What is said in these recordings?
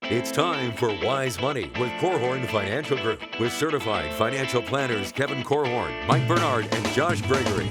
It's time for Wise Money with Korhorn Financial Group with certified financial planners Kevin Korhorn, Mike Bernard, and Josh Gregory.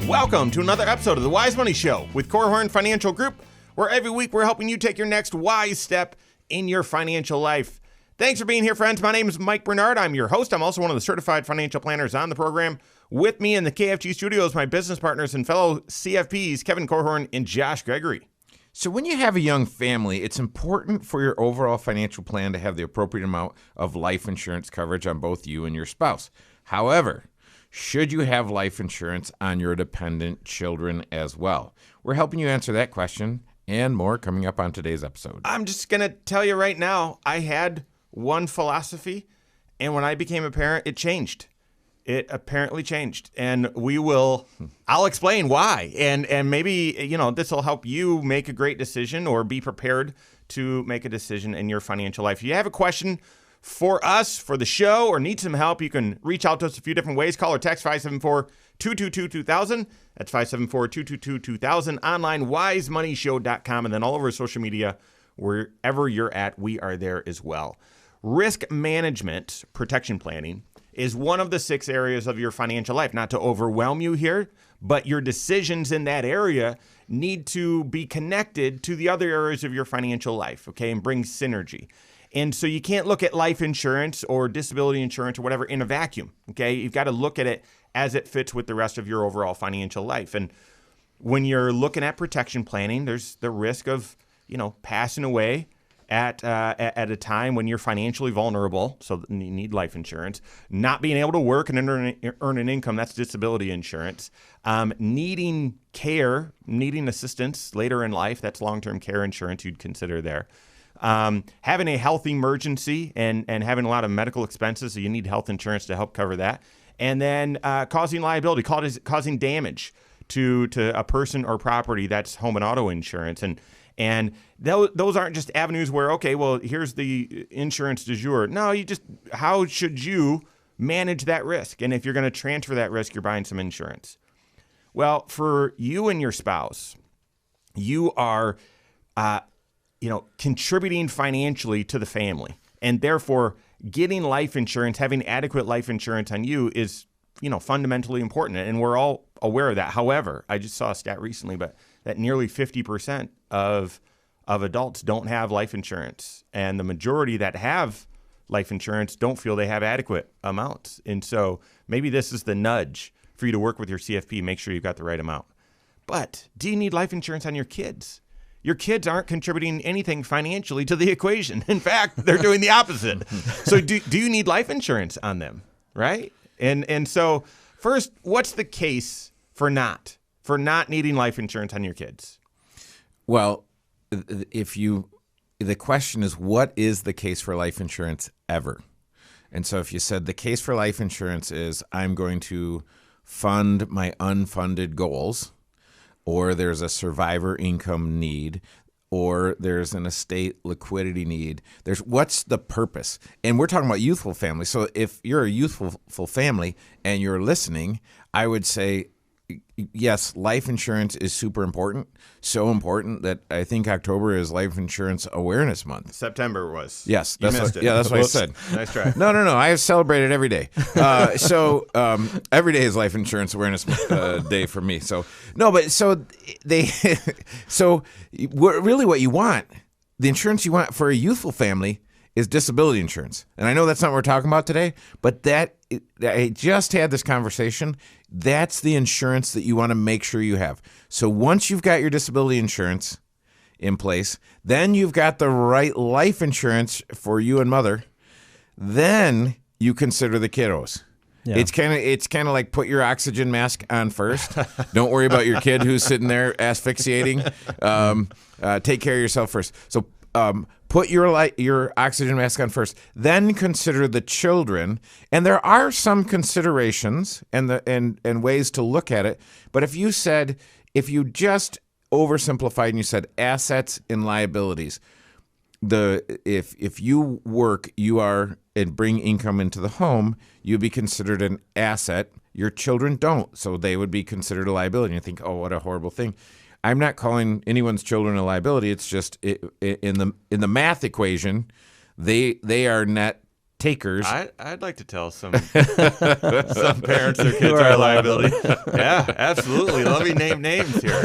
Welcome to another episode of the Wise Money Show with Korhorn Financial Group, where every week we're helping you take your next wise step in your financial life. Thanks for being here, friends. My name is Mike Bernard. I'm your host. I'm also one of the certified financial planners on the program. With me in the KFG studios, my business partners and fellow CFPs, Kevin Korhorn and Josh Gregory. So when you have a young family, it's important for your overall financial plan to have the appropriate amount of life insurance coverage on both you and your spouse. However, should you have life insurance on your dependent children as well? We're helping you answer that question and more coming up on today's episode. I'm just going to tell you right now, I had one philosophy, and when I became a parent, it changed. It apparently changed, and I'll explain why, and maybe, this will help you make a great decision or be prepared to make a decision in your financial life. If you have a question for us, for the show, or need some help, you can reach out to us a few different ways. Call or text 574-222-2000. That's 574-222-2000. Online, wisemoneyshow.com, and then all over social media, wherever you're at, we are there as well. Risk management, protection planning, is one of the 6 areas of your financial life. Not to overwhelm you here, but your decisions in that area need to be connected to the other areas of your financial life, okay, and bring synergy. And so you can't look at life insurance or disability insurance or whatever in a vacuum, okay? You've got to look at it as it fits with the rest of your overall financial life. And when you're looking at protection planning, there's the risk of, passing away at a time when you're financially vulnerable, so you need life insurance, not being able to work and earn an income, that's disability insurance, needing care, needing assistance later in life, that's long-term care insurance you'd consider there. Having a health emergency and having a lot of medical expenses, so you need health insurance to help cover that. And then causing liability, causing damage to a person or property, that's home and auto insurance. And those aren't just avenues where, okay, well, here's the insurance du jour. No, how should you manage that risk? And if you're going to transfer that risk, you're buying some insurance. Well, for you and your spouse, you are, contributing financially to the family. And therefore, getting life insurance, having adequate life insurance on you is, fundamentally important. And we're all aware of that. However, I just saw a stat recently, but that nearly 50% of adults don't have life insurance. And the majority that have life insurance don't feel they have adequate amounts. And so maybe this is the nudge for you to work with your CFP, make sure you've got the right amount. But do you need life insurance on your kids? Your kids aren't contributing anything financially to the equation. In fact, they're doing the opposite. So do you need life insurance on them, right? And so first, what's the case for not needing life insurance on your kids? Well, the question is, what is the case for life insurance ever? And so if you said the case for life insurance is I'm going to fund my unfunded goals, or there's a survivor income need, or there's an estate liquidity need. What's the purpose? And we're talking about youthful families. So if you're a youthful family and you're listening, I would say, yes, life insurance is super important. So important that I think October is Life Insurance Awareness Month. September was. Yes. You missed it. Yeah, that's what I said. Nice try. No. I celebrate it every day. So every day is Life Insurance Awareness Day for me. So really what you want, the insurance you want for a youthful family is disability insurance. And I know that's not what we're talking about today, but I just had this conversation. That's the insurance that you want to make sure you have. So once you've got your disability insurance in place, then you've got the right life insurance for you and mother, then you consider the kiddos. Yeah. It's kind of like put your oxygen mask on first. Don't worry about your kid who's sitting there asphyxiating. Take care of yourself first. So put your oxygen mask on first, then consider the children. And there are some considerations and ways to look at it. But if you just oversimplified and you said assets and liabilities, if you work, and bring income into the home, you'd be considered an asset. Your children don't, so they would be considered a liability. And you think, oh, what a horrible thing. I'm not calling anyone's children a liability. It's just in the math equation, they are net takers. I'd like to tell some parents their kids are a liability. Yeah, absolutely. Let me name names here.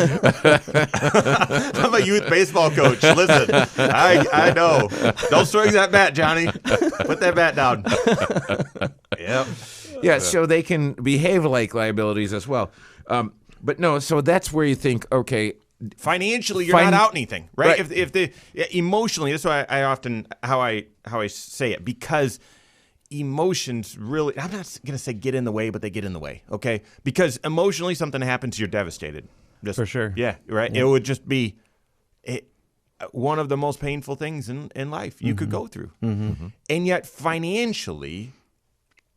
I'm a youth baseball coach. Listen, I know. Don't swing that bat, Johnny. Put that bat down. Yep. Yeah, so they can behave like liabilities as well. But no, so that's where you think, okay, financially you're not out anything, right? If the emotionally, that's why I often how I say it, because emotions really, I'm not going to say get in the way, but they get in the way, okay? Because emotionally something happens, you're devastated. For sure. Yeah, right? Yeah. It would just be one of the most painful things in life you could go through. Mm-hmm. And yet financially,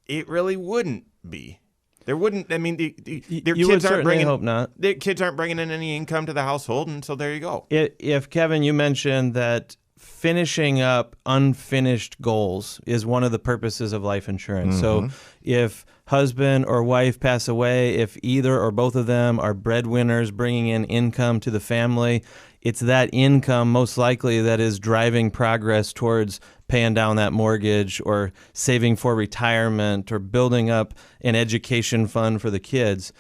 it really wouldn't be. There wouldn't. I mean, their kids aren't bringing. Hope not. Their kids aren't bringing in any income to the household, and so there you go. If Kevin, you mentioned that finishing up unfinished goals is one of the purposes of life insurance. Mm-hmm. So if husband or wife pass away, if either or both of them are breadwinners bringing in income to the family, it's that income most likely that is driving progress towards paying down that mortgage or saving for retirement or building up an education fund for the kids.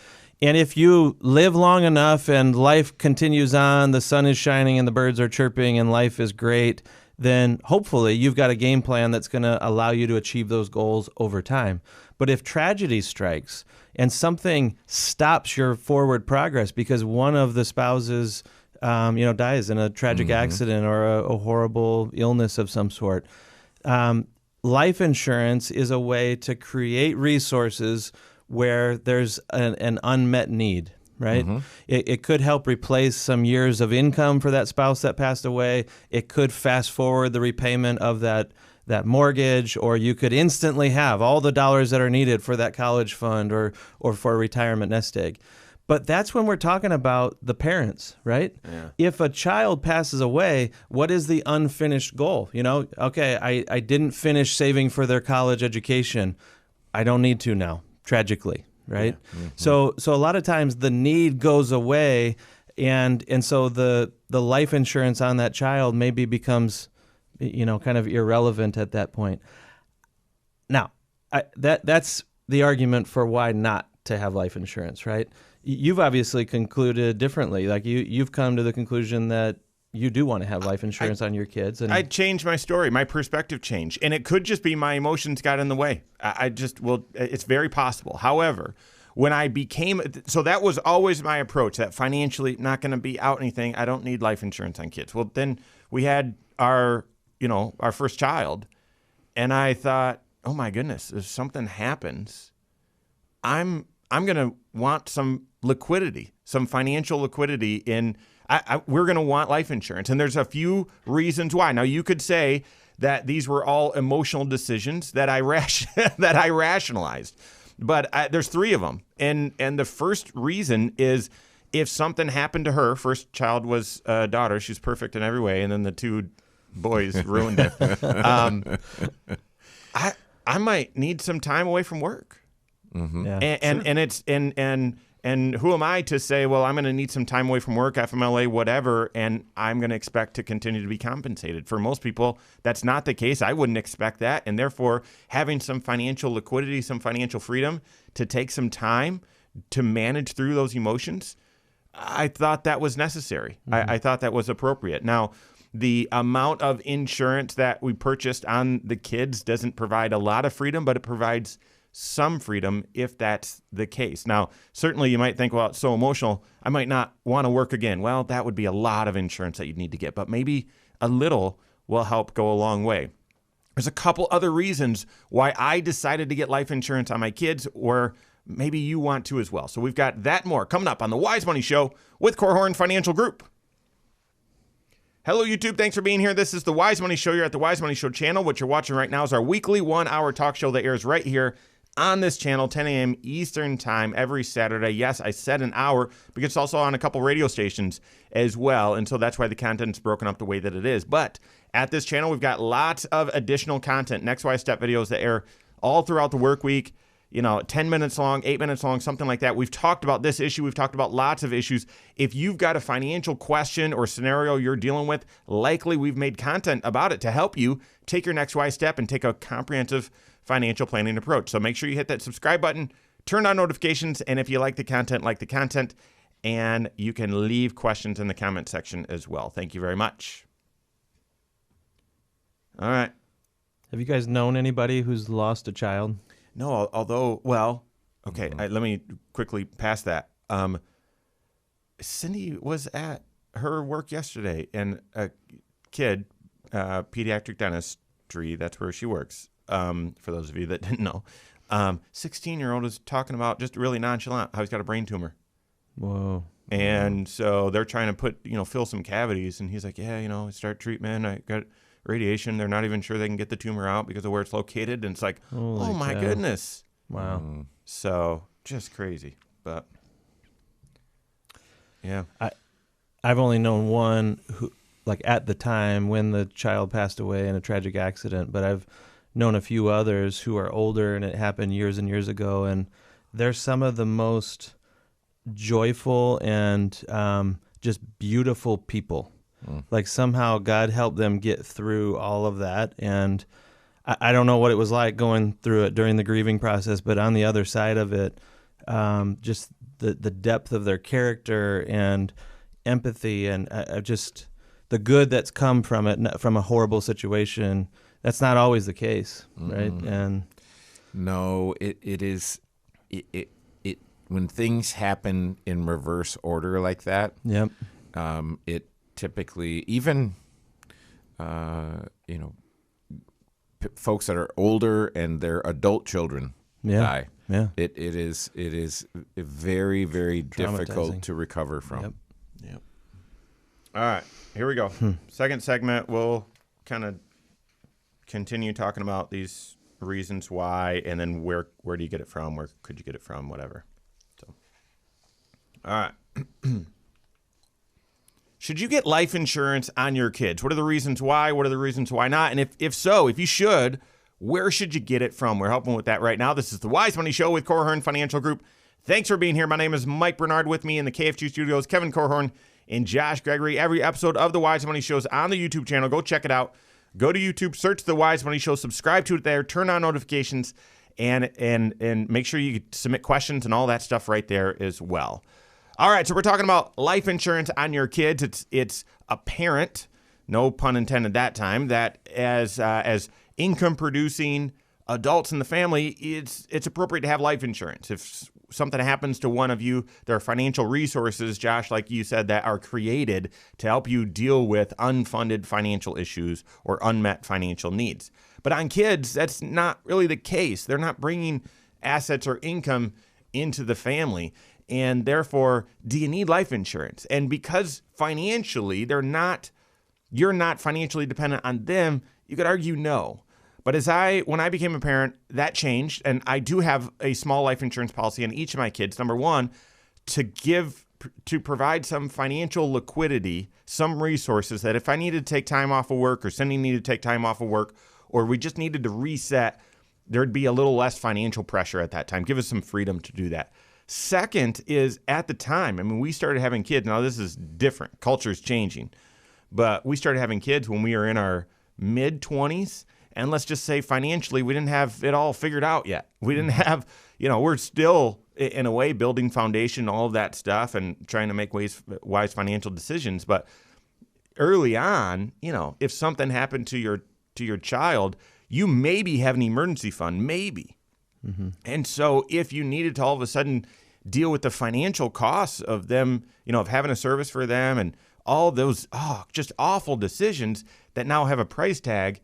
And if you live long enough and life continues on, the sun is shining and the birds are chirping and life is great, then hopefully you've got a game plan that's going to allow you to achieve those goals over time. But if tragedy strikes and something stops your forward progress because one of the spouses dies in a tragic accident or a horrible illness of some sort, life insurance is a way to create resources where there's an unmet need, right? Mm-hmm. It could help replace some years of income for that spouse that passed away. It could fast forward the repayment of that mortgage, or you could instantly have all the dollars that are needed for that college fund or for a retirement nest egg. But that's when we're talking about the parents, right? Yeah. If a child passes away, what is the unfinished goal? Okay, I didn't finish saving for their college education. I don't need to now, tragically, right? Yeah. Mm-hmm. So a lot of times the need goes away, and so the life insurance on that child maybe becomes, kind of irrelevant at that point. Now, that's the argument for why not to have life insurance, right? You've obviously concluded differently. Like you've come to the conclusion that you do want to have life insurance on your kids. And I changed my story. My perspective changed. And it could just be my emotions got in the way. It's very possible. However, when I so that was always my approach, that financially not going to be out anything. I don't need life insurance on kids. Well, then we had our first child, and I thought, oh my goodness, if something happens, I'm going to want some liquidity, some financial liquidity we're going to want life insurance. And there's a few reasons why. Now, you could say that these were all emotional decisions that I rationalized, but there's three of them. And the first reason is if something happened to her, first child was a daughter, she's perfect in every way, and then the two boys ruined it. I might need some time away from work. Mm-hmm. Yeah, and who am I to say, well, I'm going to need some time away from work, FMLA, whatever, and I'm going to expect to continue to be compensated. For most people, that's not the case. I wouldn't expect that, and therefore having some financial liquidity, some financial freedom to take some time to manage through those emotions, I thought that was necessary. Mm-hmm. I thought that was appropriate. Now, the amount of insurance that we purchased on the kids doesn't provide a lot of freedom, but it provides some freedom if that's the case. Now, certainly you might think, well, it's so emotional, I might not want to work again. Well, that would be a lot of insurance that you'd need to get, but maybe a little will help go a long way. There's a couple other reasons why I decided to get life insurance on my kids, or maybe you want to as well. So we've got that more coming up on the Wise Money Show with Korhorn Financial Group. Hello, YouTube. Thanks for being here. This is the Wise Money Show. You're at the Wise Money Show channel. What you're watching right now is our weekly 1-hour talk show that airs right here on this channel, 10 a.m. Eastern time every Saturday. Yes, I said an hour because it's also on a couple radio stations as well, and so that's why the content's broken up the way that it is. But at this channel, we've got lots of additional content, Next Wise Step videos that air all throughout the work week. 10 minutes long, 8 minutes long, something like that. We've talked about this issue. We've talked about lots of issues. If you've got a financial question or scenario you're dealing with, likely we've made content about it to help you take your next wise step and take a comprehensive financial planning approach. So make sure you hit that subscribe button, turn on notifications, and if you like the content, and you can leave questions in the comment section as well. Thank you very much. All right. Have you guys known anybody who's lost a child? No, although, well, okay, let me quickly pass that. Cindy was at her work yesterday, and a kid, pediatric dentistry, that's where she works, for those of you that didn't know. 16-year-old is talking about just really nonchalant how he's got a brain tumor. Whoa. And so they're trying to fill some cavities, and he's like, yeah, start treatment. I got radiation. They're not even sure they can get the tumor out because of where it's located. And it's like, oh my goodness. Wow. So just crazy. But yeah. I've only known one who, like at the time when the child passed away in a tragic accident, but I've known a few others who are older and it happened years and years ago. And they're some of the most joyful and just beautiful people. Like somehow God helped them get through all of that. And I don't know what it was like going through it during the grieving process, but on the other side of it, just the depth of their character and empathy and just the good that's come from it, from a horrible situation. That's not always the case, right? And no, it is when things happen in reverse order like that. Yep. It typically, even folks that are older and their adult children die. Yeah. It is very, very difficult to recover from. Yep. All right, here we go. Second segment, we'll kind of continue talking about these reasons why, and then where do you get it from? Where could you get it from? Whatever. So, all right. Should you get life insurance on your kids? What are the reasons why? What are the reasons why not? And if so, if you should, where should you get it from? We're helping with that right now. This is the Wise Money Show with Korhorn Financial Group. Thanks for being here. My name is Mike Bernard. With me in the KFG studios, Kevin Korhorn and Josh Gregory. Every episode of the Wise Money Show is on the YouTube channel. Go check it out. Go to YouTube, search the Wise Money Show, subscribe to it there, turn on notifications, and make sure you submit questions and all that stuff right there as well. All right, so we're talking about life insurance on your kids. It's apparent, no pun intended that time, that as income-producing adults in the family, it's appropriate to have life insurance. If something happens to one of you, there are financial resources, Josh, like you said, that are created to help you deal with unfunded financial issues or unmet financial needs. But on kids, that's not really the case. Not bringing assets or income into the family. And therefore, do you need life insurance? And because financially, you're not financially dependent on them, you could argue no. But when I became a parent, that changed. And I do have a small life insurance policy on each of my kids. Number one, to provide some financial liquidity, some resources that if I needed to take time off of work or Cindy needed to take time off of work, or we just needed to reset, there'd be a little less financial pressure at that time. Give us some freedom to do that. Second is at the time, we started having kids. Now, this is different. Culture's changing. But we started having kids when we were in our mid-20s. And let's just say financially, we didn't have it all figured out yet. We didn't have, we're still, in a way, building foundation, all of that stuff, and trying to make wise financial decisions. But early on, if something happened to your child, you maybe have an emergency fund, maybe. Mm-hmm. And so if you needed to all of a sudden deal with the financial costs of them, of having a service for them and all those just awful decisions that now have a price tag,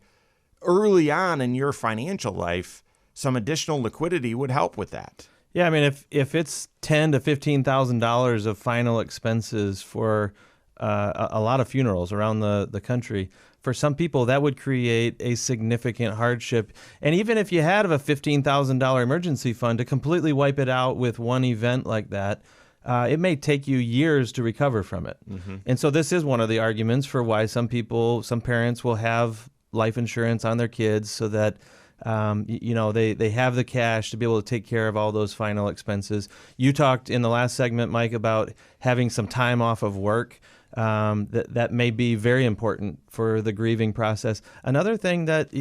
early on in your financial life, some additional liquidity would help with that. Yeah, if it's $10,000 to $15,000 of final expenses for a lot of funerals around the country, for some people that would create a significant hardship. And even if you had a $15,000 emergency fund, to completely wipe it out with one event like that, it may take you years to recover from it. Mm-hmm. And so this is one of the arguments for why some parents will have life insurance on their kids so that They have the cash to be able to take care of all those final expenses. You talked in the last segment, Mike, about having some time off of work. That may be very important for the grieving process. Another thing that,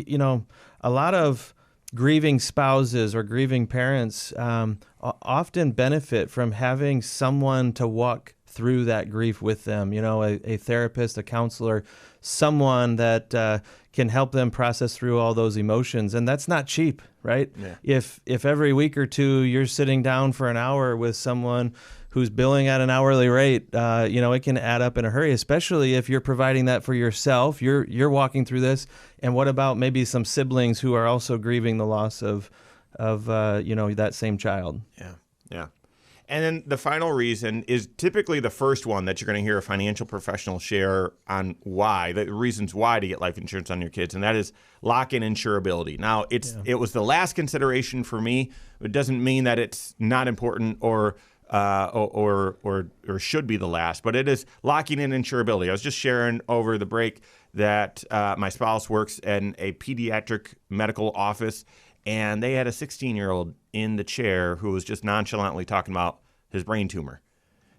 a lot of grieving spouses or grieving parents often benefit from having someone to walk through that grief with them, a therapist, a counselor, someone that can help them process through all those emotions. And that's not cheap, right? Yeah. If every week or two you're sitting down for an hour with someone who's billing at an hourly rate, it can add up in a hurry, especially if you're providing that for yourself. You're walking through this. And what about maybe some siblings who are also grieving the loss of that same child? Yeah. And then the final reason is typically the first one that you're going to hear a financial professional share on the reasons why to get life insurance on your kids, and that is lock-in insurability. Now, it was the last consideration for me. It doesn't mean that it's not important or should be the last, but it is locking in insurability. I was just sharing over the break that my spouse works in a pediatric medical office, and they had a 16-year-old in the chair who was just nonchalantly talking about his brain tumor.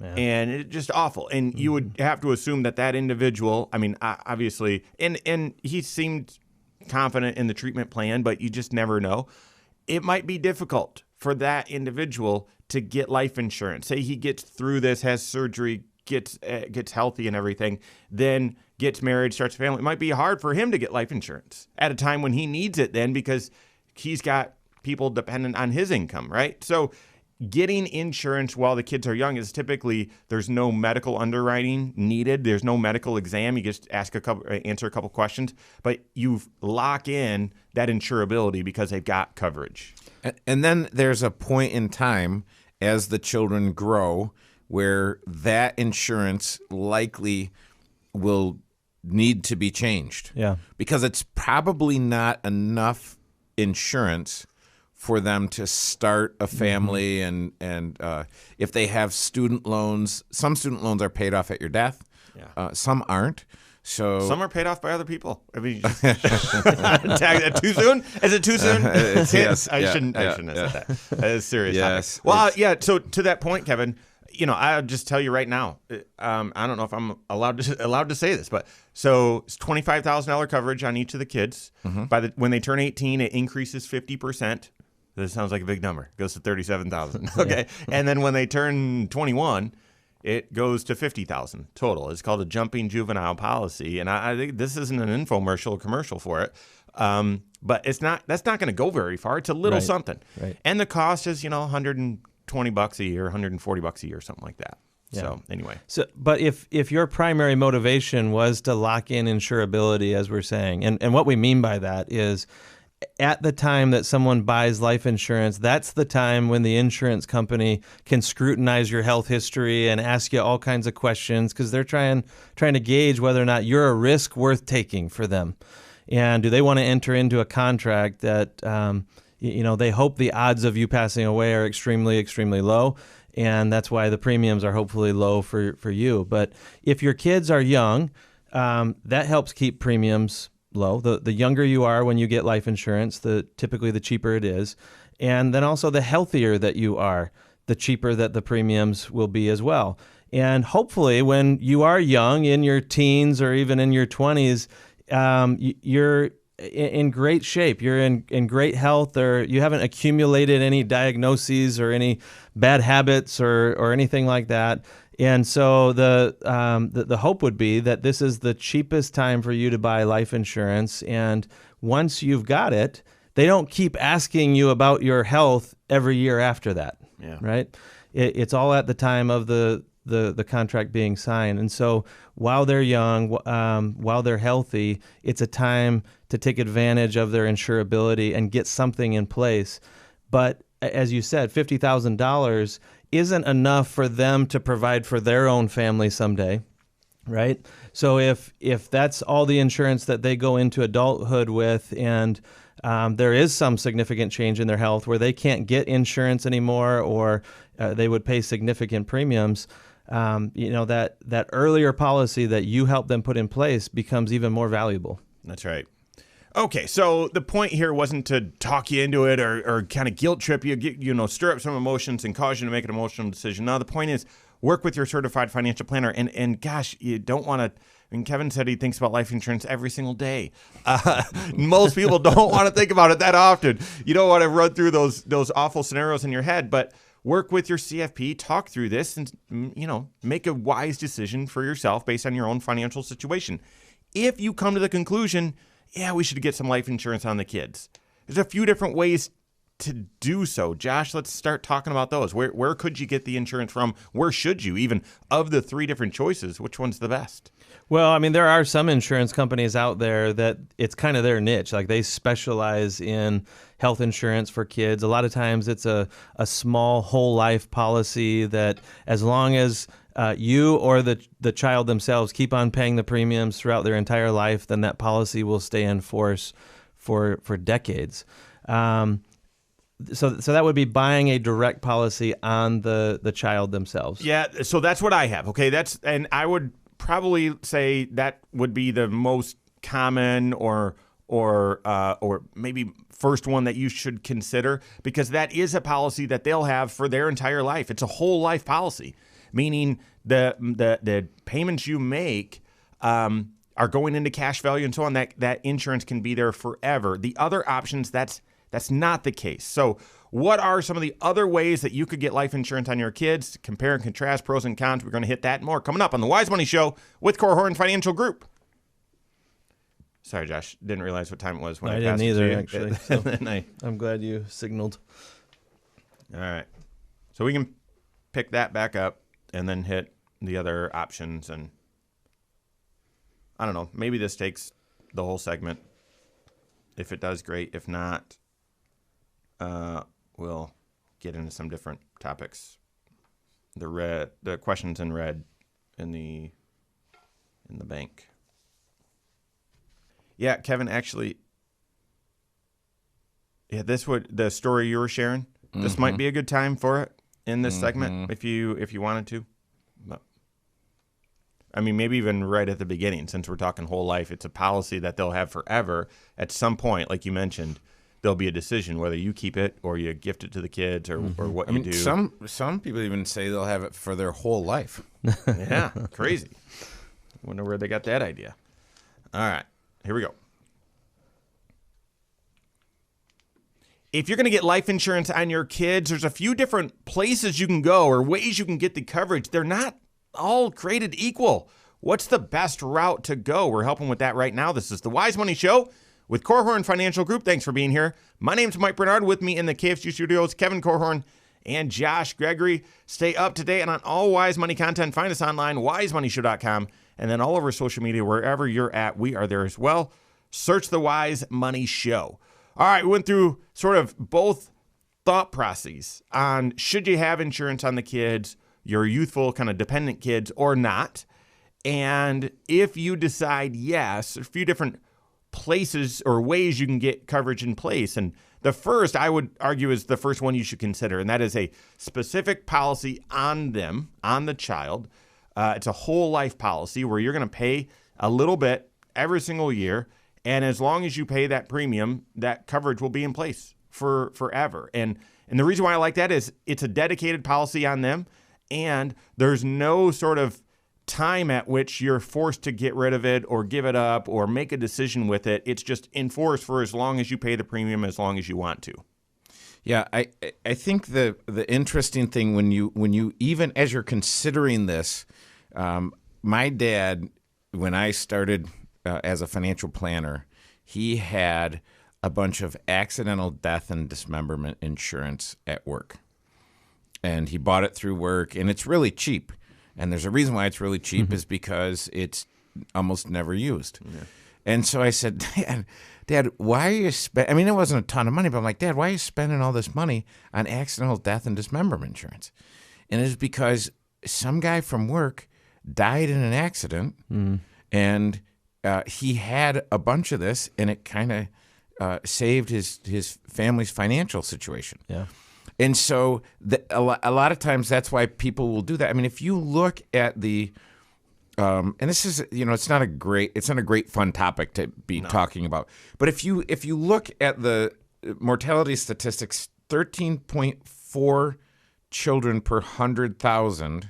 Yeah. And it's just awful. And you would have to assume that individual, obviously, and he seemed confident in the treatment plan, but you just never know. It might be difficult for that individual to get life insurance. Say he gets through this, has surgery, gets healthy and everything, then gets married, starts a family. It might be hard for him to get life insurance at a time when he needs it then, because he's got people dependent on his income, right? So getting insurance while the kids are young is typically, there's no medical underwriting needed. There's no medical exam. You just answer a couple questions, but you lock in that insurability because they've got coverage. And then there's a point in time as the children grow where that insurance likely will need to be changed. Yeah. Because it's probably not enough insurance for them to start a family, and if they have student loans, some student loans are paid off at your death. Yeah. Some aren't. So some are paid off by other people. I mean, too soon? Is it too soon? Yes. I shouldn't have said that. That is serious. Yes. Well, So to that point, Kevin, I'll just tell you right now. I don't know if I'm allowed to say this, but so it's $25,000 coverage on each of the kids. Mm-hmm. When they turn 18, it increases 50%. This sounds like a big number. It goes to $37,000. Okay, and then when they turn 21, it goes to $50,000 total. It's called a jumping juvenile policy, and I think this isn't an infomercial or commercial for it. But it's not. That's not going to go very far. It's a little something, right. And the cost is $120 a year, $140 a year, something like that. Yeah. So anyway, but if your primary motivation was to lock in insurability, as we're saying, and what we mean by that is, at the time that someone buys life insurance, that's the time when the insurance company can scrutinize your health history and ask you all kinds of questions, because they're trying to gauge whether or not you're a risk worth taking for them. And do they want to enter into a contract that, they hope the odds of you passing away are extremely, extremely low. And that's why the premiums are hopefully low for you. But if your kids are young, that helps keep premiums low. The younger you are when you get life insurance, typically the cheaper it is. And then also the healthier that you are, the cheaper that the premiums will be as well. And hopefully when you are young, in your teens or even in your 20s, you're in great shape. You're in great health, or you haven't accumulated any diagnoses or any bad habits or anything like that. And so the hope would be that this is the cheapest time for you to buy life insurance. And once you've got it, they don't keep asking you about your health every year after that, right? It's all at the time of the contract being signed. And so while they're young, while they're healthy, it's a time to take advantage of their insurability and get something in place. But as you said, $50,000 isn't enough for them to provide for their own family someday, right? So if that's all the insurance that they go into adulthood with, and there is some significant change in their health where they can't get insurance anymore, or they would pay significant premiums, that earlier policy that you help them put in place becomes even more valuable. That's right. Okay, so the point here wasn't to talk you into it or kind of guilt trip you, stir up some emotions and cause you to make an emotional decision. No, the point is work with your certified financial planner. And gosh, you don't want to. I mean, Kevin said he thinks about life insurance every single day. Most people don't want to think about it that often. You don't want to run through those awful scenarios in your head, but work with your CFP, talk through this, and make a wise decision for yourself based on your own financial situation. If you come to the conclusion, yeah, we should get some life insurance on the kids, there's a few different ways to do so. Josh, let's start talking about those. Where could you get the insurance from? Where should you? Even of the three different choices, which one's the best? Well, I mean, there are some insurance companies out there that it's kind of their niche. Like they specialize in health insurance for kids. A lot of times it's a small whole life policy that as long as you or the child themselves keep on paying the premiums throughout their entire life, then that policy will stay in force for decades. So that would be buying a direct policy on the child themselves. Yeah, so that's what I have. Okay, and I would probably say that would be the most common or maybe first one that you should consider, because that is a policy that they'll have for their entire life. It's a whole life policy, meaning the payments you make are going into cash value and so on. That insurance can be there forever. The other options, that's not the case. So what are some of the other ways that you could get life insurance on your kids? Compare and contrast, pros and cons. We're going to hit that and more coming up on the Wise Money Show with Korhorn Financial Group. Sorry, Josh. Didn't realize what time it was when I passed didn't either, it to you. actually. So. And then I'm glad you signaled. all right. So we can pick that back up and then hit the other options. And I don't know. Maybe this takes the whole segment. If it does, great. If not, we'll get into some different topics. The questions in red in the bank. Yeah, Kevin, actually, yeah, the story you were sharing, this might be a good time for it in this segment if you wanted to. But, I mean, maybe even right at the beginning, since we're talking whole life, it's a policy that they'll have forever. At some point, like you mentioned, there'll be a decision whether you keep it or you gift it to the kids or what you do. Some people even say they'll have it for their whole life. Yeah, crazy. Wonder where they got that idea. All right, here we go. If you're going to get life insurance on your kids, there's a few different places you can go or ways you can get the coverage. They're not all created equal. What's the best route to go? We're helping with that right now. This is the Wise Money Show with Korhorn Financial Group. Thanks for being here. My name's Mike Bernard. With me in the KFG studios, Kevin Korhorn and Josh Gregory. Stay up to date on all Wise Money content. Find us online, wisemoneyshow.com, and then all over social media, wherever you're at, we are there as well. Search the Wise Money Show. All right, we went through sort of both thought processes on should you have insurance on the kids, your youthful kind of dependent kids, or not. And if you decide yes, a few different places or ways you can get coverage in place. And the first, I would argue, is the first one you should consider, and that is a specific policy on them, on the child. It's a whole life policy where you're going to pay a little bit every single year. And as long as you pay that premium, that coverage will be in place for forever. And the reason why I like that is it's a dedicated policy on them, and there's no sort of time at which you're forced to get rid of it or give it up or make a decision with it. It's just enforced for as long as you pay the premium, as long as you want to. Yeah, I think the interesting thing when you even as you're considering this, my dad, when I started as a financial planner, he had a bunch of accidental death and dismemberment insurance at work. And he bought it through work, and it's really cheap. And there's a reason why it's really cheap is because it's almost never used. Yeah. And so I said, Dad, why are you spending, I mean, it wasn't a ton of money, but I'm like, Dad, why are you spending all this money on accidental death and dismemberment insurance? And it's because some guy from work died in an accident, and he had a bunch of this, and it kind of saved his family's financial situation. Yeah. And so a lot of times that's why people will do that. I mean, if you look at the and this is, it's not a great fun topic to be talking about. But if you look at the mortality statistics, 13.4 children per 100,000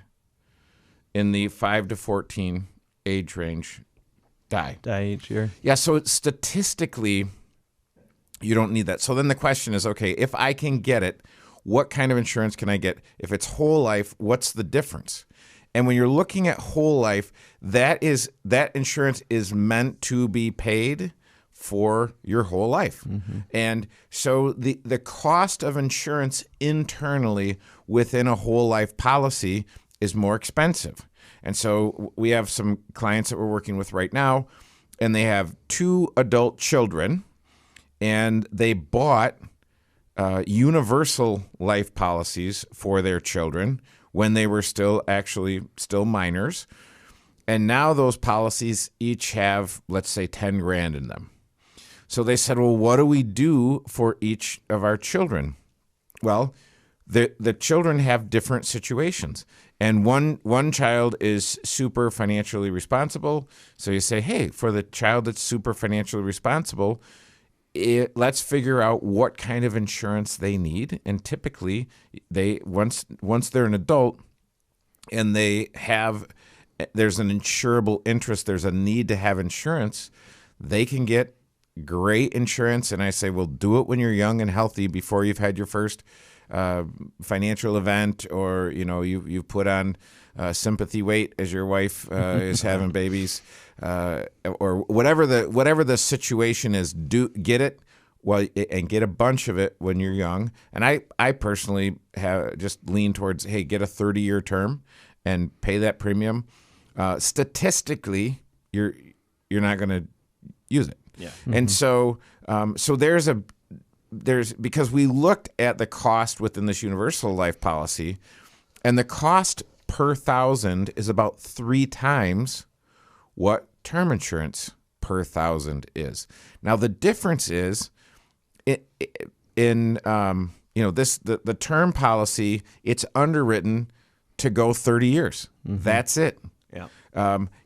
in the 5 to 14 age range die each year. Yeah, so statistically, you don't need that. So then the question is, okay, if I can get it, what kind of insurance can I get? If it's whole life, what's the difference? And when you're looking at whole life, that insurance is meant to be paid for your whole life. And so the cost of insurance internally within a whole life policy is more expensive. And so we have some clients that we're working with right now, and they have 2 adult children, and they bought universal life policies for their children when they were still minors. And now those policies each have, let's say, 10 grand in them. So they said, well, what do we do for each of our children? Well, the children have different situations. And one child is super financially responsible. So you say, hey, for the child that's super financially responsible, let's figure out what kind of insurance they need. And typically, once they're an adult and there's an insurable interest, there's a need to have insurance, they can get great insurance. And I say, well, do it when you're young and healthy before you've had your first financial event, or you've put on sympathy weight as your wife is having babies, or whatever the situation is. Get it and get a bunch of it when you're young. And I personally have just lean towards, hey, get a 30-year term and pay that premium. Statistically, you're not going to use it. Yeah. And so because we looked at the cost within this universal life policy, and the cost per 1,000 is about 3 times what term insurance per 1,000 is. Now the difference is the term policy, it's underwritten to go 30 years. That's it. Yeah.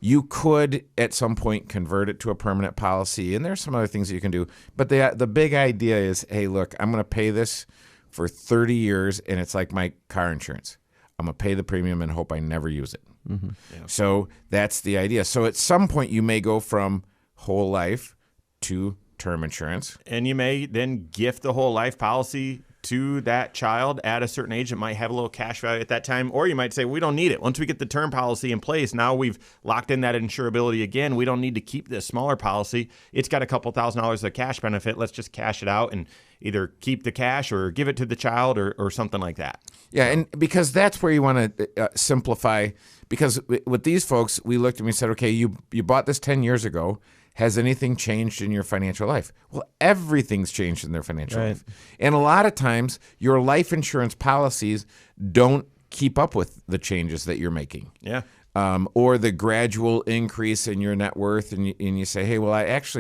You could at some point convert it to a permanent policy, and there's some other things that you can do. But the big idea is, hey, look, I'm going to pay this for 30 years, and it's like my car insurance. I'm going to pay the premium and hope I never use it. Yeah. So that's the idea. So at some point, you may go from whole life to term insurance. And you may then gift the whole life policy to that child at a certain age. It might have a little cash value at that time, or you might say, we don't need it. Once we get the term policy in place, now we've locked in that insurability again. We don't need to keep this smaller policy. It's got a couple $1,000s of cash benefit. Let's just cash it out and either keep the cash or give it to the child or something like that. Yeah, and because that's where you want to simplify. Because with these folks, we looked and we said, okay, you bought this 10 years ago. Has anything changed in your financial life? Well, everything's changed in their financial life. And a lot of times, your life insurance policies don't keep up with the changes that you're making. Yeah. Or the gradual increase in your net worth. And you say, hey, well,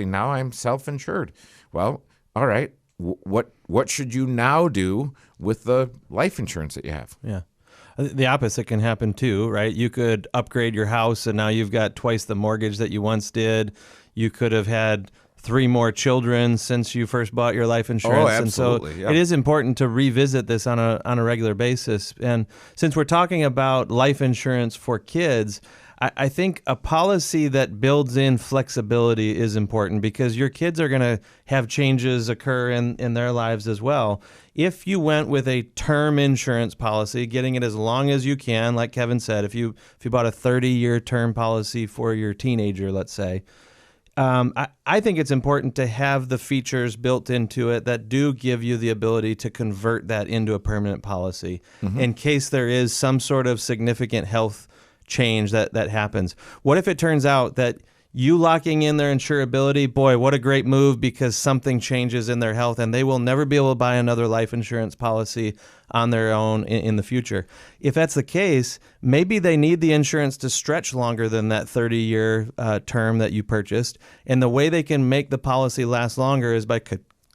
now I'm self-insured. Well, all right. What should you now do with the life insurance that you have? Yeah. The opposite can happen too, right? You could upgrade your house and now you've got twice the mortgage that you once did. You could have had 3 more children since you first bought your life insurance. Oh, absolutely. And so it is important to revisit this on a regular basis. And since we're talking about life insurance for kids, I think a policy that builds in flexibility is important, because your kids are going to have changes occur in their lives as well. If you went with a term insurance policy, getting it as long as you can, like Kevin said, if you bought a 30-year term policy for your teenager, let's say, I think it's important to have the features built into it that do give you the ability to convert that into a permanent policy in case there is some sort of significant health change that happens. What if it turns out that you locking in their insurability, boy, what a great move, because something changes in their health and they will never be able to buy another life insurance policy on their own in the future. If that's the case, maybe they need the insurance to stretch longer than that 30-year term that you purchased. And the way they can make the policy last longer is by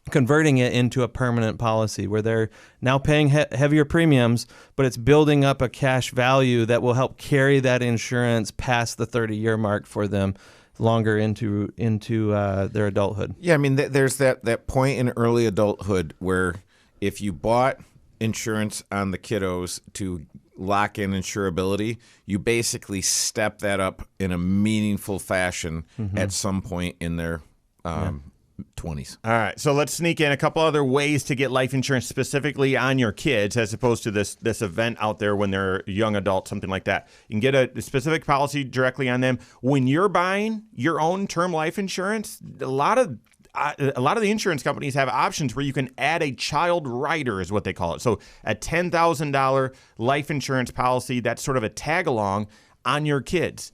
converting it into a permanent policy where they're now paying heavier premiums, but it's building up a cash value that will help carry that insurance past the 30-year mark for them longer into their adulthood. Yeah, I mean, there's that point in early adulthood where if you bought insurance on the kiddos to lock in insurability, you basically step that up in a meaningful fashion at some point in their 20s. All right, so let's sneak in a couple other ways to get life insurance specifically on your kids, as opposed to this event out there when they're young adults, something like that. You can get a specific policy directly on them. When you're buying your own term life insurance, a lot of the insurance companies have options where you can add a child rider, is what they call it. So a $10,000 life insurance policy, that's sort of a tag along on your kids.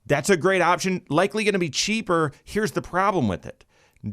That's a great option, likely going to be cheaper. Here's the problem with it.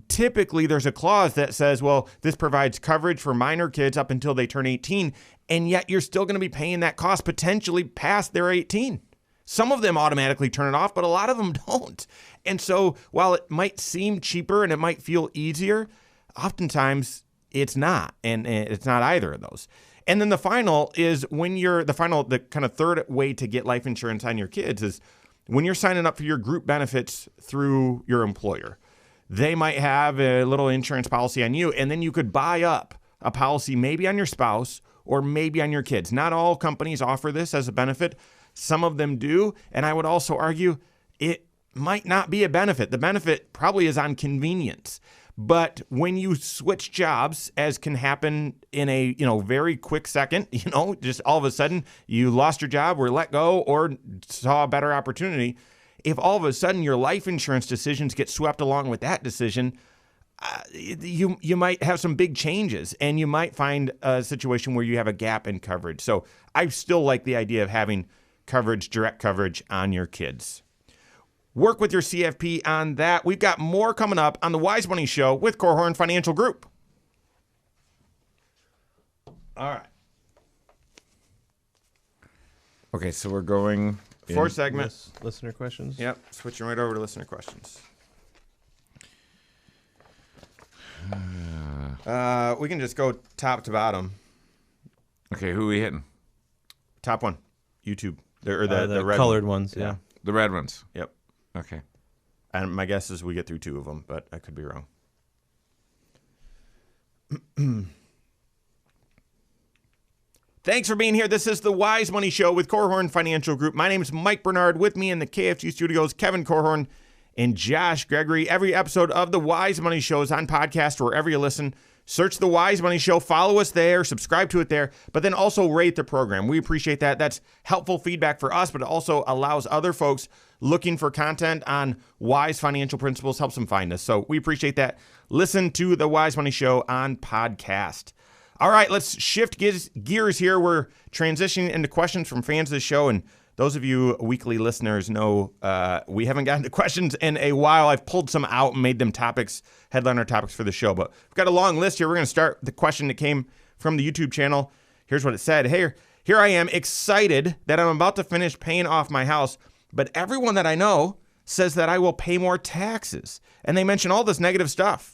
Typically, there's a clause that says, well, this provides coverage for minor kids up until they turn 18, and yet you're still going to be paying that cost potentially past their 18. Some of them automatically turn it off, but a lot of them don't. And so while it might seem cheaper and it might feel easier, oftentimes it's not, and it's not either of those. And then the final is the kind of third way to get life insurance on your kids is when you're signing up for your group benefits through your employer. They might have a little insurance policy on you, and then you could buy up a policy maybe on your spouse or maybe on your kids. Not all companies offer this as a benefit. Some of them do, and I would also argue it might not be a benefit. The benefit probably is on convenience. But when you switch jobs, as can happen in a very quick second, just all of a sudden you lost your job, were let go, or saw a better opportunity. If all of a sudden your life insurance decisions get swept along with that decision, you might have some big changes, and you might find a situation where you have a gap in coverage. So I still like the idea of having direct coverage on your kids. Work with your CFP on that. We've got more coming up on the Wise Money Show with Korhorn Financial Group. All right. Okay, so we're going... Fourth segment. Listener questions? Yep. Switching right over to listener questions. We can just go top to bottom. Okay, who are we hitting? Top one. YouTube. The red colored one. ones, yeah. The red ones. Yep. Okay. And my guess is we get through two of them, but I could be wrong. Thanks for being here. This is the Wise Money Show with Korhorn Financial Group. My name is Mike Bernard. With me in the KFG studios, Kevin Korhorn and Josh Gregory. Every episode of the Wise Money Show is on podcast wherever you listen. Search the Wise Money Show. Follow us there. Subscribe to it there. But then also rate the program. We appreciate that. That's helpful feedback for us, but it also allows other folks looking for content on wise financial principles, helps them find us. So we appreciate that. Listen to the Wise Money Show on podcast. All right, let's shift gears here. We're transitioning into questions from fans of the show, and those of you weekly listeners know we haven't gotten to questions in a while. I've pulled some out and made them headliner topics for the show, but we've got a long list here. We're going to start the question that came from the YouTube channel. Here's what it said. Hey, here I am, excited that I'm about to finish paying off my house, but everyone that I know says that I will pay more taxes, and they mention all this negative stuff.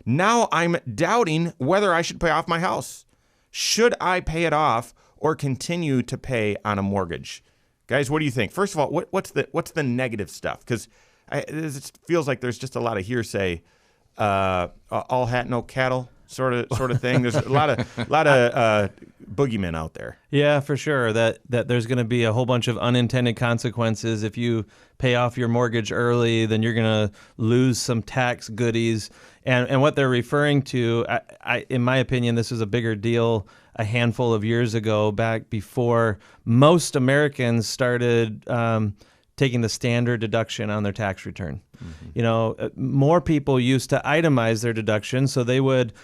Now I'm doubting whether I should pay off my house. Should I pay it off or continue to pay on a mortgage? Guys, what do you think? First of all, what's the negative stuff? Because it feels like there's just a lot of hearsay, all hat, no cattle sort of thing. There's a lot of boogeymen out there. Yeah, for sure. That there's going to be a whole bunch of unintended consequences. If you pay off your mortgage early, then you're going to lose some tax goodies. And what they're referring to, I in my opinion, this was a bigger deal a handful of years ago, back before most Americans started taking the standard deduction on their tax return. Mm-hmm. More people used to itemize their deduction, so they would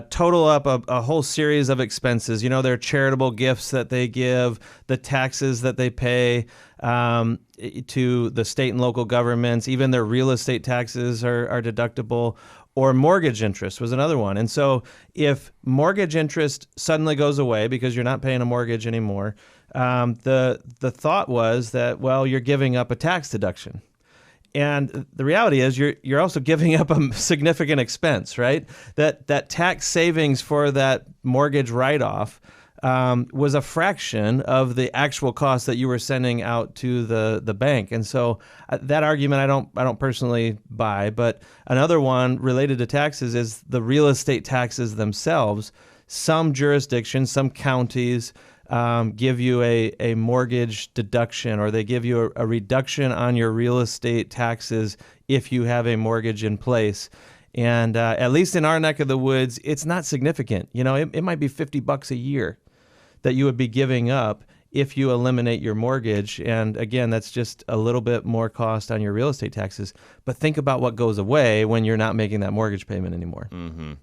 total up a whole series of expenses. Their charitable gifts that they give, the taxes that they pay to the state and local governments, even their real estate taxes are deductible. Or mortgage interest was another one. And so if mortgage interest suddenly goes away because you're not paying a mortgage anymore, the thought was that, well, you're giving up a tax deduction. And the reality is you're also giving up a significant expense, right? That tax savings for that mortgage write-off was a fraction of the actual cost that you were sending out to the bank. And so that argument I don't personally buy. But another one related to taxes is the real estate taxes themselves. Some jurisdictions, some counties give you a mortgage deduction, or they give you a reduction on your real estate taxes if you have a mortgage in place. And at least in our neck of the woods, it's not significant. You know, it might be $50 a year that you would be giving up if you eliminate your mortgage. And again, that's just a little bit more cost on your real estate taxes. But think about what goes away when you're not making that mortgage payment anymore. Mm-hmm.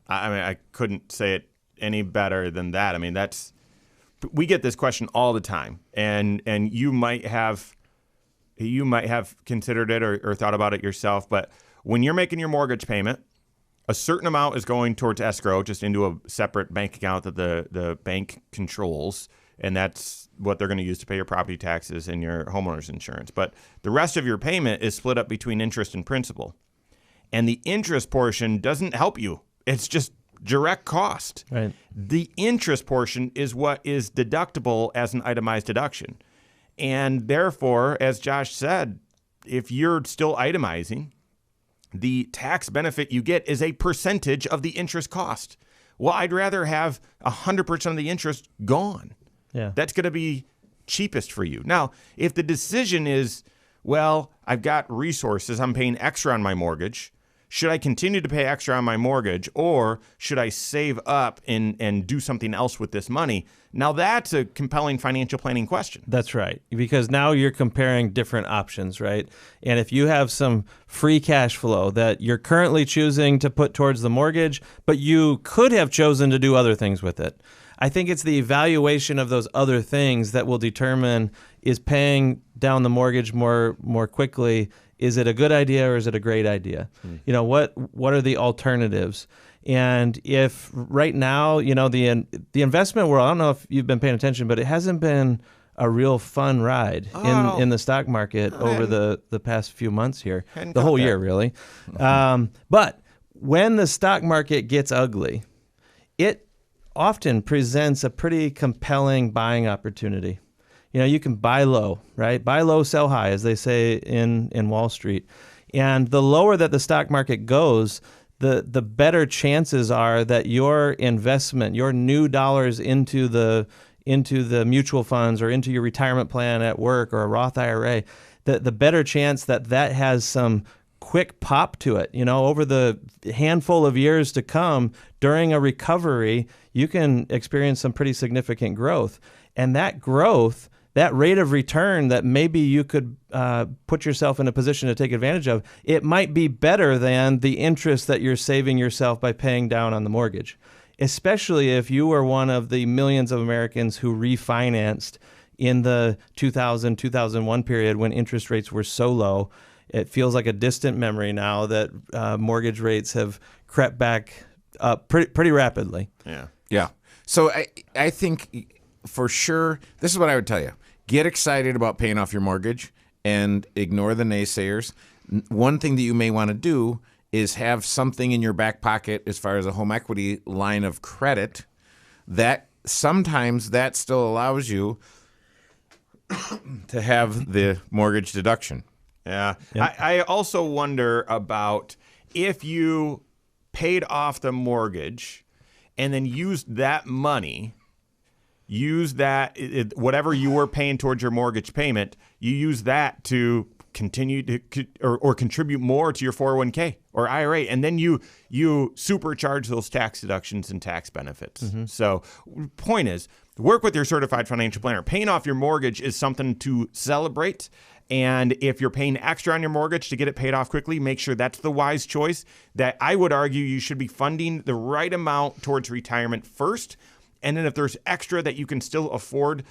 I mean, I couldn't say it any better than that. I mean, we get this question all the time, and you might have considered it or thought about it yourself. But when you're making your mortgage payment, a certain amount is going towards escrow, just into a separate bank account that the bank controls, and that's what they're going to use to pay your property taxes and your homeowner's insurance. But the rest of your payment is split up between interest and principal, and the interest portion doesn't help you. It's just direct cost. Right. The interest portion is what is deductible as an itemized deduction. And therefore, as Josh said, if you're still itemizing, the tax benefit you get is a percentage of the interest cost. Well, I'd rather have 100% of the interest gone. Yeah. That's going to be cheapest for you. Now, if the decision is, well, I've got resources, I'm paying extra on my mortgage, should I continue to pay extra on my mortgage, or should I save up and do something else with this money? Now, that's a compelling financial planning question. That's right, because now you're comparing different options, right? And if you have some free cash flow that you're currently choosing to put towards the mortgage, but you could have chosen to do other things with it, I think it's the evaluation of those other things that will determine, is paying down the mortgage more quickly, is it a good idea or is it a great idea? You know, what are the alternatives? And if right now, you know, the investment world, I don't know if you've been paying attention, but it hasn't been a real fun ride in the stock market over the past few months here, the whole year, really. But when the stock market gets ugly, it often presents a pretty compelling buying opportunity. You know, you can buy low, right? Buy low, sell high, as they say in Wall Street. And the lower that the stock market goes, the better chances are that your investment, your new dollars into the mutual funds or into your retirement plan at work or a Roth IRA, the better chance that has some quick pop to it. You know, over the handful of years to come, during a recovery, you can experience some pretty significant growth. And that growth, that rate of return that maybe you could put yourself in a position to take advantage of, it might be better than the interest that you're saving yourself by paying down on the mortgage, especially if you were one of the millions of Americans who refinanced in the 2000-2001 period when interest rates were so low. It feels like a distant memory now that mortgage rates have crept back up pretty rapidly. Yeah. So I think for sure, this is what I would tell you. Get excited about paying off your mortgage and ignore the naysayers. One thing that you may want to do is have something in your back pocket as far as a home equity line of credit that sometimes that still allows you to have the mortgage deduction. Yeah. I also wonder about if you paid off the mortgage and then used that money, whatever you were paying towards your mortgage payment, you use that to continue to or contribute more to your 401k or IRA, and then you supercharge those tax deductions and tax benefits. Mm-hmm. So point is, work with your certified financial planner. Paying off your mortgage is something to celebrate. And if you're paying extra on your mortgage to get it paid off quickly, make sure that's the wise choice. That I would argue you should be funding the right amount towards retirement first. And then if there's extra that you can still afford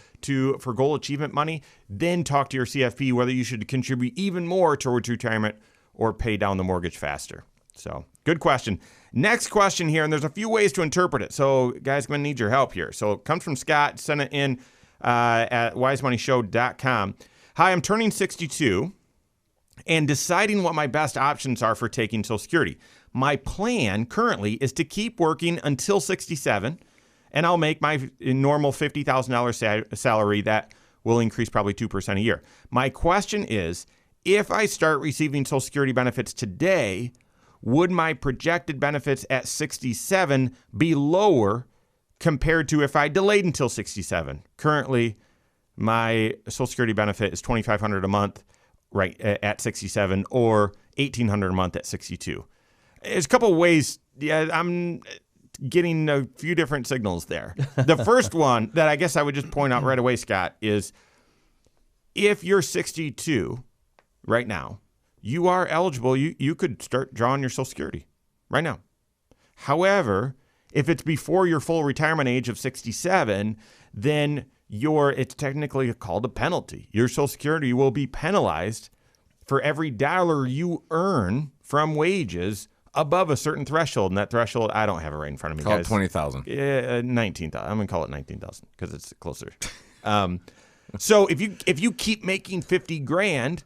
for goal achievement money, then talk to your CFP whether you should contribute even more towards retirement or pay down the mortgage faster. So good question. Next question here, and there's a few ways to interpret it. So guys, I'm going to need your help here. So it comes from Scott. Send it in at wisemoneyshow.com. Hi, I'm turning 62, and deciding what my best options are for taking Social Security. My plan currently is to keep working until 67, and I'll make my normal $50,000 salary that will increase probably 2% a year. My question is, if I start receiving Social Security benefits today, would my projected benefits at 67 be lower compared to if I delayed until 67? Currently, my Social Security benefit is $2,500 a month right at 67 or $1,800 a month at 62. There's a couple of ways. Yeah, I'm getting a few different signals there. The first one that I guess I would just point out right away, Scott, is if you're 62 right now, you are eligible. You could start drawing your Social Security right now. However, if it's before your full retirement age of 67, then it's technically called a penalty. Your Social Security will be penalized for every dollar you earn from wages above a certain threshold. And that threshold, I don't have it right in front of me, Call guys. it 20,000. 19,000. I'm going to call it 19,000 because it's closer. So if you keep making 50 grand,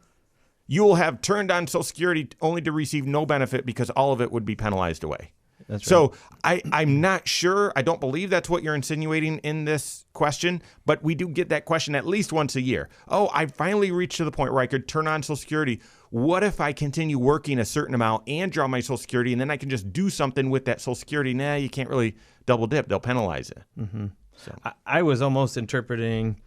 you will have turned on Social Security only to receive no benefit because all of it would be penalized away. That's right. So I'm not sure. I don't believe that's what you're insinuating in this question, but we do get that question at least once a year. Oh, I finally reached to the point where I could turn on Social Security. What if I continue working a certain amount and draw my Social Security, and then I can just do something with that Social Security? Nah, you can't really double dip. They'll penalize it. Mm-hmm. So I was almost interpreting,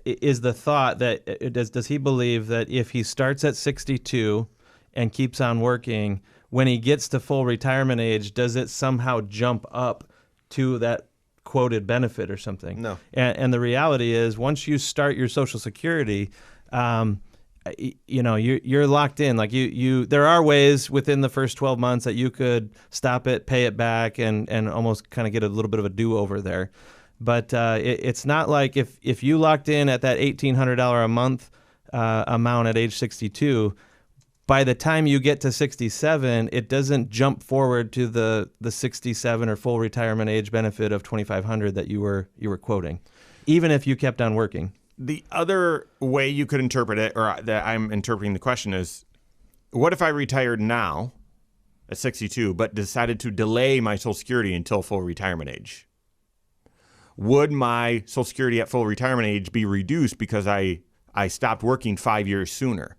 is the thought that does he believe that if he starts at 62 and keeps on working, when he gets to full retirement age, does it somehow jump up to that quoted benefit or something? No. And the reality is, once you start your Social Security, you're locked in. Like there are ways within the first 12 months that you could stop it, pay it back, and almost kind of get a little bit of a do-over there. But it's not like if you locked in at that $1,800 a month amount at age 62, by the time you get to 67, it doesn't jump forward to the 67 or full retirement age benefit of $2,500 that you were quoting, even if you kept on working. The other way you could interpret it, or that I'm interpreting the question, is what if I retired now at 62 but decided to delay my Social Security until full retirement age? Would my Social Security at full retirement age be reduced because I stopped working 5 years sooner?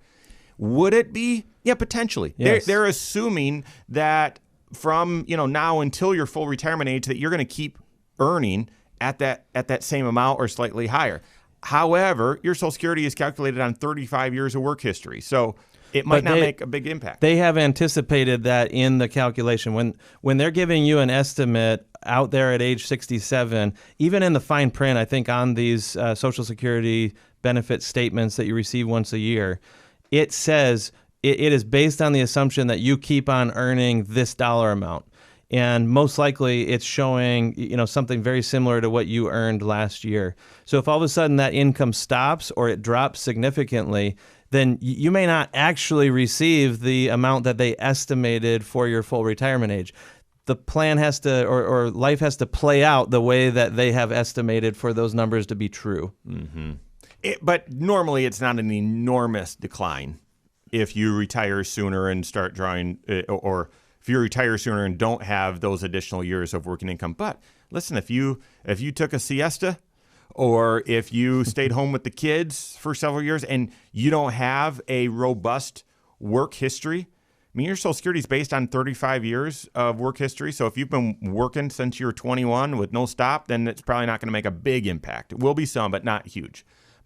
Would it be? Yeah, potentially. Yes. They're assuming that from now until your full retirement age that you're going to keep earning at that same amount or slightly higher. However, your Social Security is calculated on 35 years of work history, so it might not make a big impact. They have anticipated that in the calculation. When they're giving you an estimate out there at age 67, even in the fine print, I think on these Social Security benefit statements that you receive once a year, it says it is based on the assumption that you keep on earning this dollar amount. And most likely it's showing, something very similar to what you earned last year. So if all of a sudden that income stops or it drops significantly, then you may not actually receive the amount that they estimated for your full retirement age. The plan has to, or life has to play out the way that they have estimated for those numbers to be true. Mm-hmm. But normally it's not an enormous decline if you retire sooner and start drawing, or if you retire sooner and don't have those additional years of working income. But listen, if you took a siesta, or if you stayed home with the kids for several years and you don't have a robust work history, I mean, your Social Security is based on 35 years of work history. So if you've been working since you were 21 with no stop, then it's probably not going to make a big impact. It will be some, but not huge.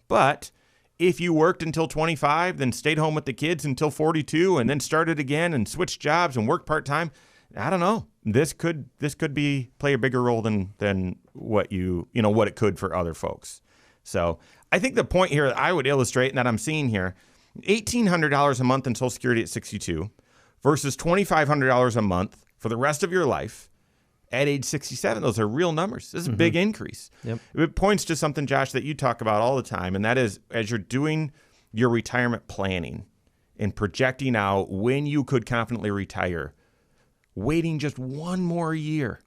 But if you worked until 25, then stayed home with the kids until 42, and then started again and switched jobs and worked part-time, I don't know. This could play a bigger role than what what it could for other folks. So I think the point here that I would illustrate and that I'm seeing here, $1,800 a month in Social Security at 62 versus $2,500 a month for the rest of your life at age 67. Those are real numbers. This is a big increase. Yep. It points to something, Josh, that you talk about all the time, and that is as you're doing your retirement planning and projecting out when you could confidently retire, waiting just one more year,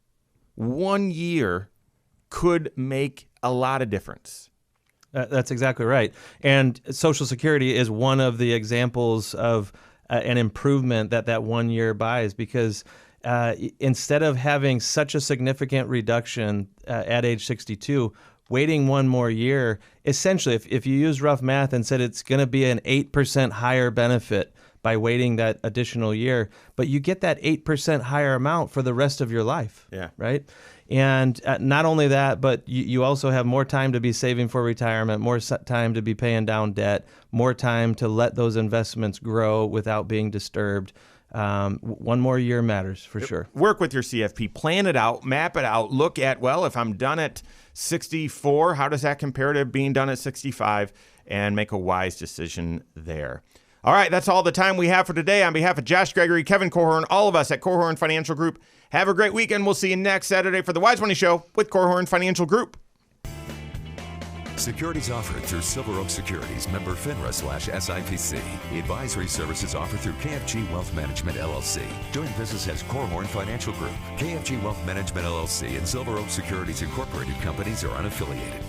1 year could make a lot of difference. That's exactly right. And Social Security is one of the examples of an improvement that 1 year buys, because instead of having such a significant reduction at age 62, waiting 1 more year, essentially, if you use rough math and said it's going to be an 8% higher benefit by waiting that additional year, but you get that 8% higher amount for the rest of your life. Yeah. Right. And not only that, but you also have more time to be saving for retirement, more time to be paying down debt, more time to let those investments grow without being disturbed. 1 more year matters for sure. Work with your CFP, plan it out, map it out, look at, well, if I'm done at 64, how does that compare to being done at 65, and make a wise decision there. All right, that's all the time we have for today. On behalf of Josh Gregory, Kevin Korhorn, all of us at Korhorn Financial Group, have a great weekend. We'll see you next Saturday for the Wise Money Show with Korhorn Financial Group. Securities offered through Silver Oak Securities, member FINRA/SIPC. Advisory services offered through KFG Wealth Management, LLC. Doing business as Korhorn Financial Group. KFG Wealth Management, LLC and Silver Oak Securities Incorporated companies are unaffiliated.